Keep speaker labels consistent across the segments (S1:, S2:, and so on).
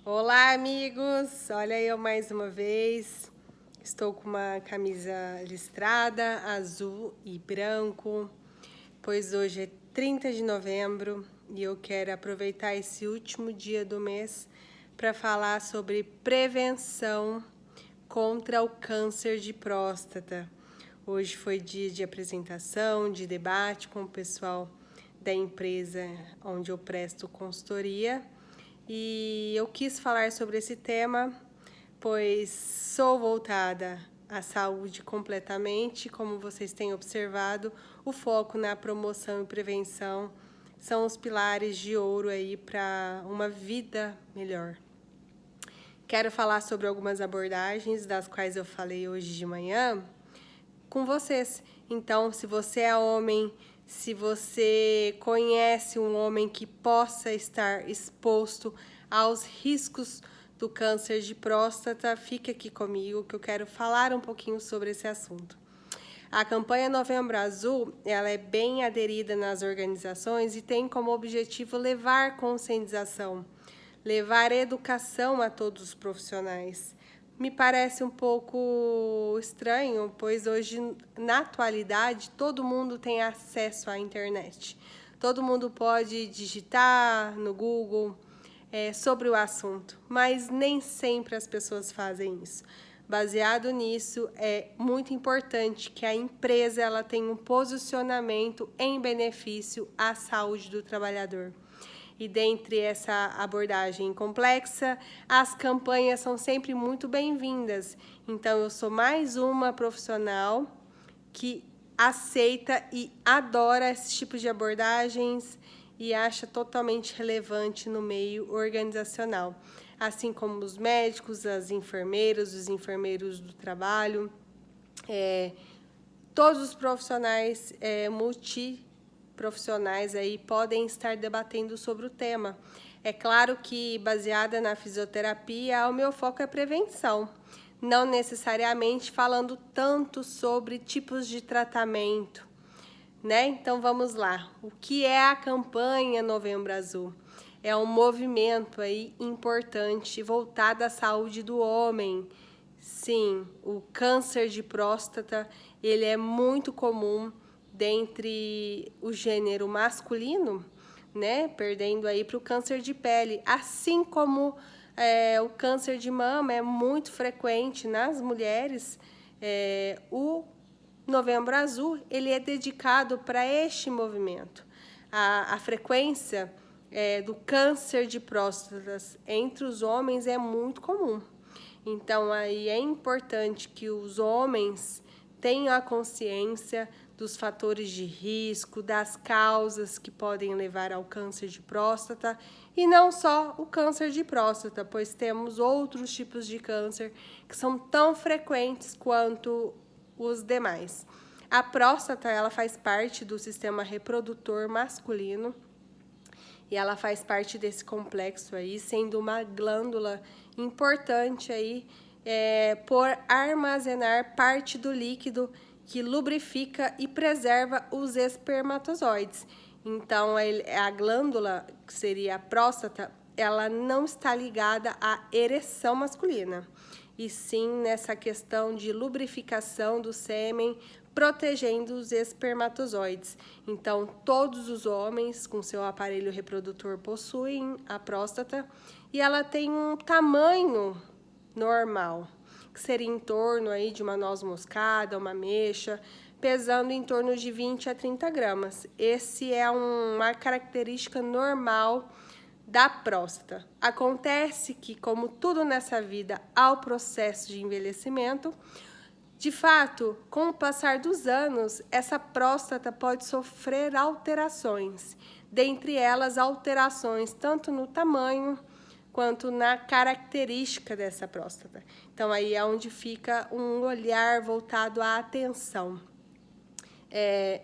S1: Olá, amigos! Olha eu mais uma vez. Estou com uma camisa listrada, azul e branco, pois hoje é 30 de novembro e eu quero aproveitar esse último dia do mês para falar sobre prevenção contra o câncer de próstata. Hoje foi dia de apresentação, de debate com o pessoal da empresa onde eu presto consultoria. E eu quis falar sobre esse tema, pois sou voltada à saúde completamente. Como vocês têm observado, o foco na promoção e prevenção são os pilares de ouro aí para uma vida melhor. Quero falar sobre algumas abordagens das quais eu falei hoje de manhã com vocês. Então, se você é homem, se você conhece um homem que possa estar exposto aos riscos do câncer de próstata, fique aqui comigo que eu quero falar um pouquinho sobre esse assunto. A campanha Novembro Azul, ela é bem aderida nas organizações e tem como objetivo levar conscientização, levar educação a todos os profissionais. Me parece um pouco estranho, pois hoje, na atualidade, todo mundo tem acesso à internet. Todo mundo pode digitar no Google sobre o assunto, mas nem sempre as pessoas fazem isso. Baseado nisso, é muito importante que a empresa ela tenha um posicionamento em benefício à saúde do trabalhador. E dentre essa abordagem complexa, as campanhas são sempre muito bem-vindas. Então, eu sou mais uma profissional que aceita e adora esse tipo de abordagens e acha totalmente relevante no meio organizacional. Assim como os médicos, as enfermeiras, os enfermeiros do trabalho, todos os profissionais multiprofissionais aí podem estar debatendo sobre o tema. É claro que, baseada na fisioterapia, o meu foco é prevenção, não necessariamente falando tanto sobre tipos de tratamento, né? Então vamos lá. O que é a campanha Novembro Azul? É um movimento aí importante voltado à saúde do homem. Sim, o câncer de próstata, ele é muito comum dentre o gênero masculino, né? Perdendo aí para o câncer de pele, assim como o câncer de mama é muito frequente nas mulheres. O Novembro Azul, ele é dedicado para este movimento. A frequência do câncer de próstata entre os homens é muito comum. Então, aí é importante que os homens tenham a consciência dos fatores de risco, das causas que podem levar ao câncer de próstata e não só o câncer de próstata, pois temos outros tipos de câncer que são tão frequentes quanto os demais. A próstata, ela faz parte do sistema reprodutor masculino e ela faz parte desse complexo aí, sendo uma glândula importante aí por armazenar parte do líquido que lubrifica e preserva os espermatozoides. Então, a glândula, que seria a próstata, ela não está ligada à ereção masculina, e sim nessa questão de lubrificação do sêmen, protegendo os espermatozoides. Então, todos os homens com seu aparelho reprodutor possuem a próstata e ela tem um tamanho normal, que seria em torno aí de uma noz moscada, uma ameixa, pesando em torno de 20 a 30 gramas. Esse é uma característica normal da próstata. Acontece que, como tudo nessa vida, há o processo de envelhecimento. De fato, com o passar dos anos, essa próstata pode sofrer alterações, dentre elas alterações tanto no tamanho quanto na característica dessa próstata. Então, aí é onde fica um olhar voltado à atenção.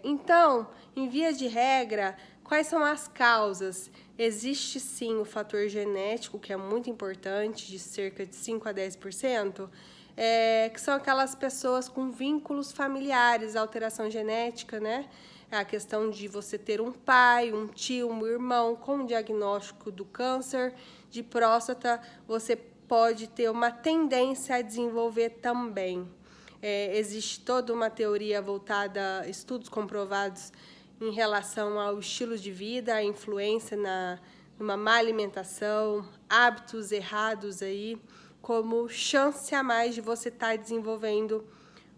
S1: Então, em via de regra, quais são as causas? Existe sim o fator genético, que é muito importante, de cerca de 5 a 10%, que são aquelas pessoas com vínculos familiares, alteração genética, né? A questão de você ter um pai, um tio, um irmão com diagnóstico do câncer de próstata você pode ter uma tendência a desenvolver também. Existe toda uma teoria voltada, estudos comprovados em relação ao estilo de vida, a influência numa má alimentação, hábitos errados aí, como chance a mais de você estar desenvolvendo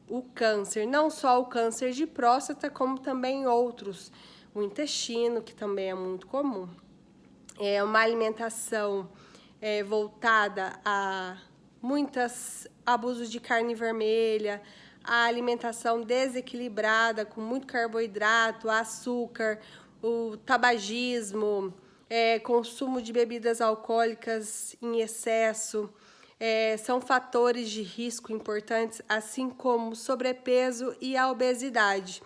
S1: o câncer. Não só o câncer de próstata, como também outros. O intestino, que também é muito comum. Uma alimentação voltada a muitos abusos de carne vermelha, a alimentação desequilibrada, com muito carboidrato, açúcar, o tabagismo, consumo de bebidas alcoólicas em excesso, são fatores de risco importantes, assim como o sobrepeso e a obesidade.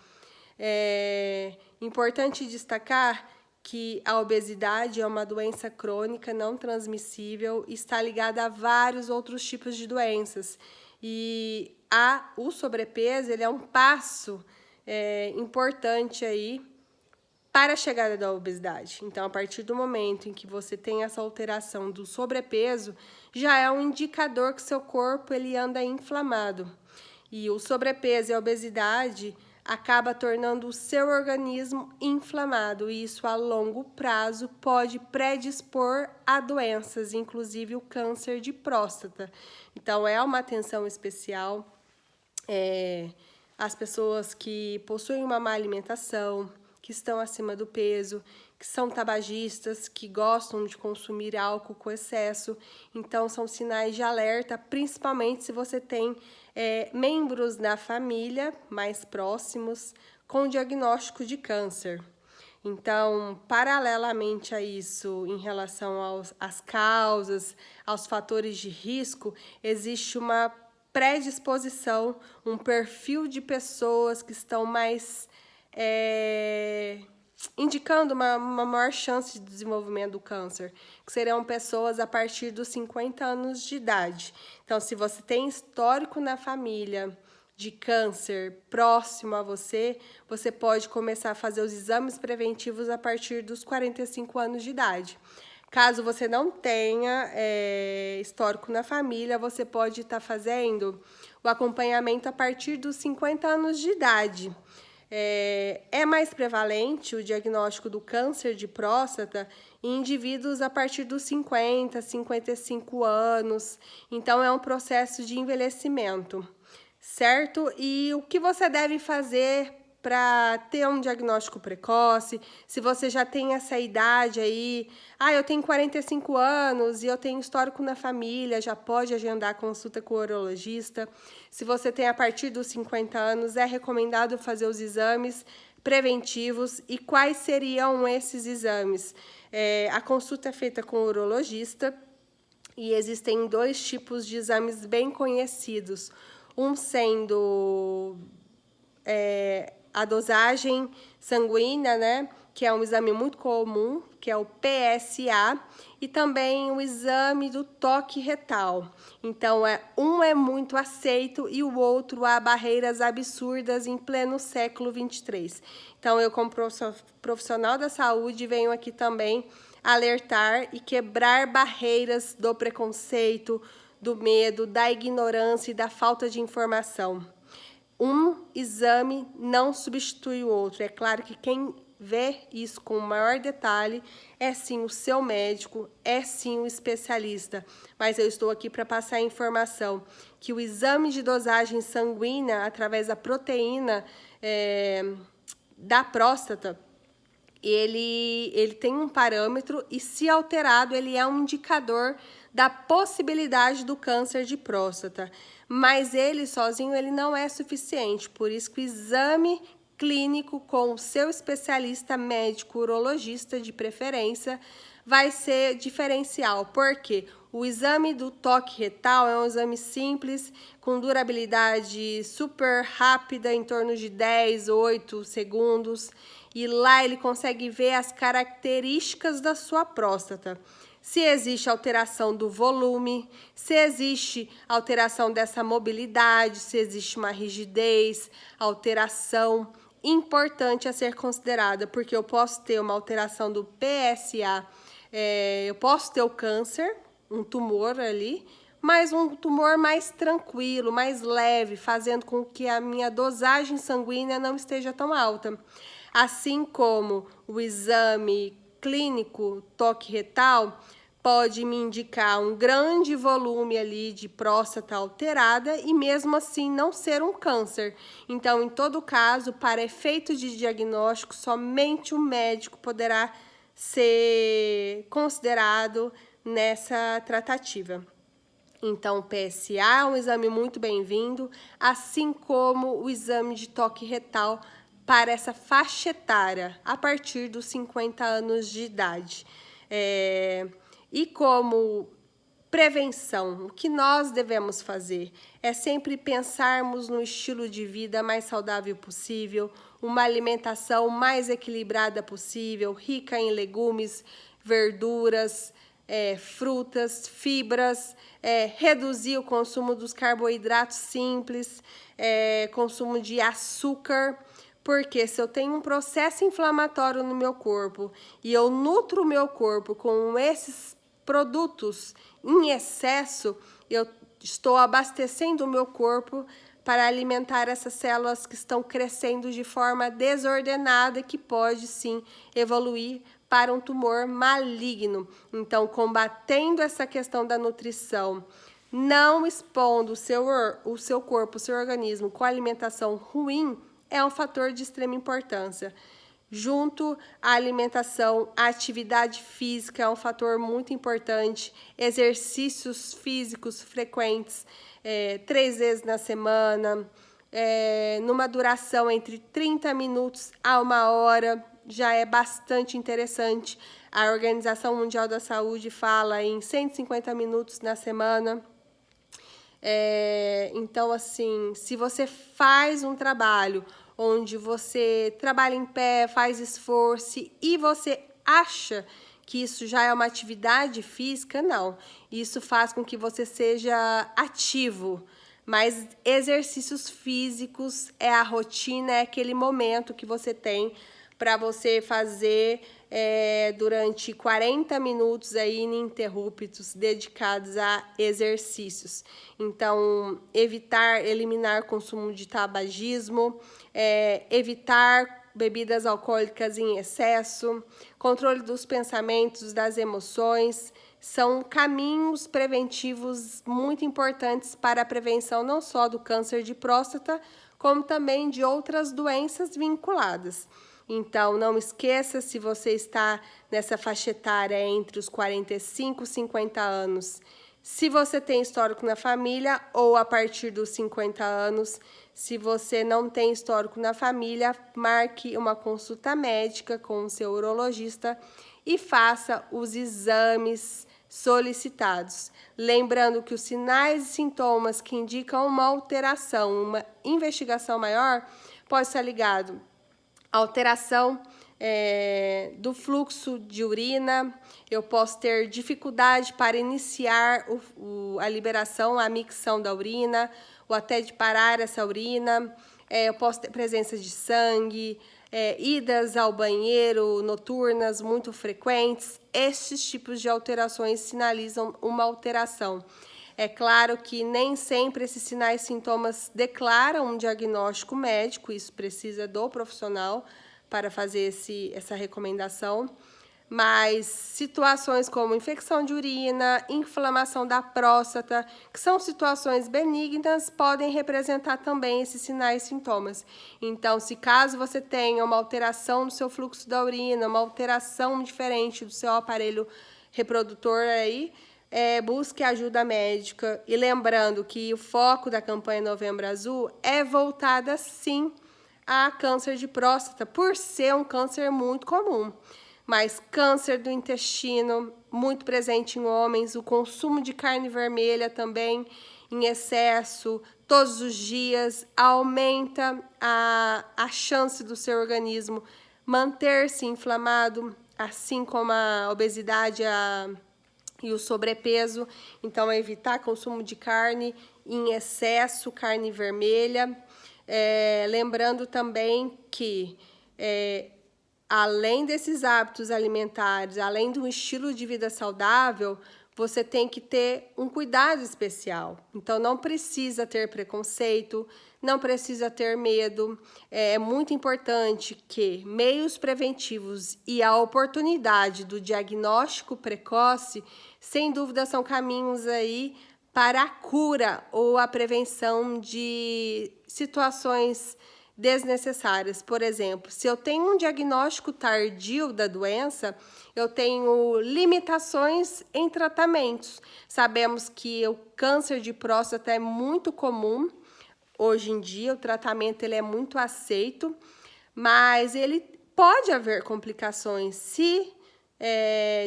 S1: Importante destacar que a obesidade é uma doença crônica não transmissível e está ligada a vários outros tipos de doenças. E o sobrepeso ele é um passo importante aí para a chegada da obesidade. Então, a partir do momento em que você tem essa alteração do sobrepeso, já é um indicador que seu corpo ele anda inflamado. E o sobrepeso e a obesidade acaba tornando o seu organismo inflamado, e isso a longo prazo pode predispor a doenças, inclusive o câncer de próstata. Então, é uma atenção especial as pessoas que possuem uma má alimentação, que estão acima do peso, que são tabagistas, que gostam de consumir álcool com excesso. Então, são sinais de alerta, principalmente se você tem membros da família mais próximos com diagnóstico de câncer. Então, paralelamente a isso, em relação às causas, aos fatores de risco, existe uma predisposição, um perfil de pessoas que estão mais indicando uma maior chance de desenvolvimento do câncer, que serão pessoas a partir dos 50 anos de idade. Então, se você tem histórico na família de câncer próximo a você, você pode começar a fazer os exames preventivos a partir dos 45 anos de idade. Caso você não tenha histórico na família, você pode estar fazendo o acompanhamento a partir dos 50 anos de idade. É mais prevalente o diagnóstico do câncer de próstata em indivíduos a partir dos 50, 55 anos. Então, é um processo de envelhecimento, certo? E o que você deve fazer para ter um diagnóstico precoce? Se você já tem essa idade aí, eu tenho 45 anos e eu tenho histórico na família, já pode agendar consulta com o urologista. Se você tem a partir dos 50 anos, é recomendado fazer os exames preventivos. E quais seriam esses exames? A consulta é feita com o urologista e existem 2 tipos de exames bem conhecidos. Um sendo a dosagem sanguínea, né, que é um exame muito comum, que é o PSA, e também o exame do toque retal. Então, um é muito aceito e o outro há barreiras absurdas em pleno século 23. Então, eu como profissional da saúde venho aqui também alertar e quebrar barreiras do preconceito, do medo, da ignorância e da falta de informação. Um exame não substitui o outro. É claro que quem vê isso com maior detalhe é sim o seu médico, é sim o especialista. Mas eu estou aqui para passar a informação que o exame de dosagem sanguínea, através da proteína da próstata, ele tem um parâmetro e, se alterado, ele é um indicador da possibilidade do câncer de próstata. Mas ele sozinho ele não é suficiente, por isso que o exame clínico com o seu especialista médico urologista de preferência vai ser diferencial, porque o exame do toque retal é um exame simples, com durabilidade super rápida, em torno de 10, 8 segundos, e lá ele consegue ver as características da sua próstata. Se existe alteração do volume, se existe alteração dessa mobilidade, se existe uma rigidez, alteração importante a ser considerada, porque eu posso ter uma alteração do PSA Eu posso ter o câncer, um tumor ali, mas um tumor mais tranquilo, mais leve, fazendo com que a minha dosagem sanguínea não esteja tão alta. Assim como o exame clínico toque retal pode me indicar um grande volume ali de próstata alterada e mesmo assim não ser um câncer. Então, em todo caso, para efeito de diagnóstico, somente o médico poderá ser considerado nessa tratativa. Então, o PSA é um exame muito bem-vindo, assim como o exame de toque retal para essa faixa etária, a partir dos 50 anos de idade. E como prevenção, o que nós devemos fazer é sempre pensarmos no estilo de vida mais saudável possível, uma alimentação mais equilibrada possível, rica em legumes, verduras, frutas, fibras, reduzir o consumo dos carboidratos simples, consumo de açúcar, porque se eu tenho um processo inflamatório no meu corpo e eu nutro o meu corpo com esses produtos em excesso, eu estou abastecendo o meu corpo para alimentar essas células que estão crescendo de forma desordenada e que pode sim evoluir para um tumor maligno. Então, combatendo essa questão da nutrição, não expondo o seu corpo, o seu organismo com alimentação ruim, é um fator de extrema importância. Junto à alimentação, a atividade física é um fator muito importante, exercícios físicos frequentes, 3 vezes na semana, numa duração entre 30 minutos a 1 hora, já é bastante interessante. A Organização Mundial da Saúde fala em 150 minutos na semana. Então, assim, se você faz um trabalho onde você trabalha em pé, faz esforço e você acha que isso já é uma atividade física, não. Isso faz com que você seja ativo, mas exercícios físicos é a rotina, é aquele momento que você tem para você fazer durante 40 minutos aí ininterruptos dedicados a exercícios. Então, eliminar consumo de tabagismo, evitar bebidas alcoólicas em excesso, controle dos pensamentos, das emoções, são caminhos preventivos muito importantes para a prevenção não só do câncer de próstata, como também de outras doenças vinculadas. Então, não esqueça, se você está nessa faixa etária entre os 45 e 50 anos, se você tem histórico na família ou a partir dos 50 anos, se você não tem histórico na família, marque uma consulta médica com o seu urologista e faça os exames solicitados. Lembrando que os sinais e sintomas que indicam uma alteração, uma investigação maior, pode estar ligado à alteração do fluxo de urina, eu posso ter dificuldade para iniciar a liberação, a micção da urina, ou até de parar essa urina, eu posso ter presença de sangue, idas ao banheiro noturnas muito frequentes. Estes tipos de alterações sinalizam uma alteração. É claro que nem sempre esses sinais e sintomas declaram um diagnóstico médico, isso precisa do profissional para fazer essa recomendação, mas situações como infecção de urina, inflamação da próstata, que são situações benignas, podem representar também esses sinais e sintomas. Então, se caso você tenha uma alteração no seu fluxo da urina, uma alteração diferente do seu aparelho reprodutor aí, busque ajuda médica. E lembrando que o foco da campanha Novembro Azul é voltada, sim, a câncer de próstata, por ser um câncer muito comum. Mas câncer do intestino, muito presente em homens, o consumo de carne vermelha também em excesso, todos os dias, aumenta a chance do seu organismo manter-se inflamado, assim como a obesidade e o sobrepeso. Então, evitar consumo de carne em excesso, carne vermelha. Lembrando também que além desses hábitos alimentares, além de um estilo de vida saudável, você tem que ter um cuidado especial. Então, não precisa ter preconceito, não precisa ter medo. É muito importante que meios preventivos e a oportunidade do diagnóstico precoce, sem dúvida, são caminhos aí para a cura ou a prevenção de situações desnecessárias. Por exemplo, se eu tenho um diagnóstico tardio da doença, eu tenho limitações em tratamentos. Sabemos que o câncer de próstata é muito comum hoje em dia, o tratamento ele é muito aceito, mas ele pode haver complicações se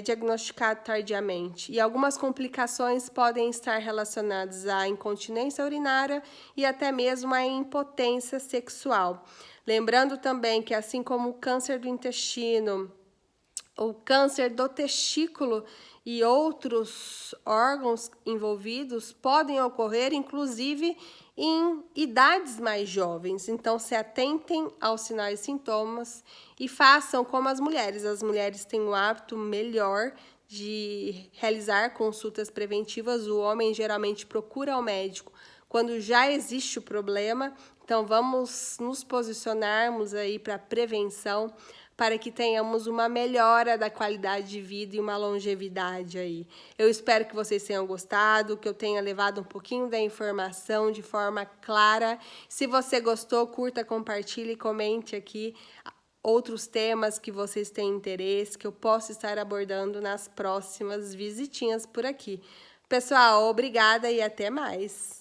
S1: diagnosticado tardiamente. E algumas complicações podem estar relacionadas à incontinência urinária e até mesmo à impotência sexual. Lembrando também que, assim como o câncer do intestino, o câncer do testículo e outros órgãos envolvidos podem ocorrer, inclusive, em idades mais jovens. Então, se atentem aos sinais e sintomas e façam como as mulheres. As mulheres têm um hábito melhor de realizar consultas preventivas. O homem geralmente procura o médico quando já existe o problema. Então, vamos nos posicionarmos aí para a prevenção, para que tenhamos uma melhora da qualidade de vida e uma longevidade aí. Eu espero que vocês tenham gostado, que eu tenha levado um pouquinho da informação de forma clara. Se você gostou, curta, compartilhe e comente aqui outros temas que vocês têm interesse, que eu posso estar abordando nas próximas visitinhas por aqui. Pessoal, obrigada e até mais!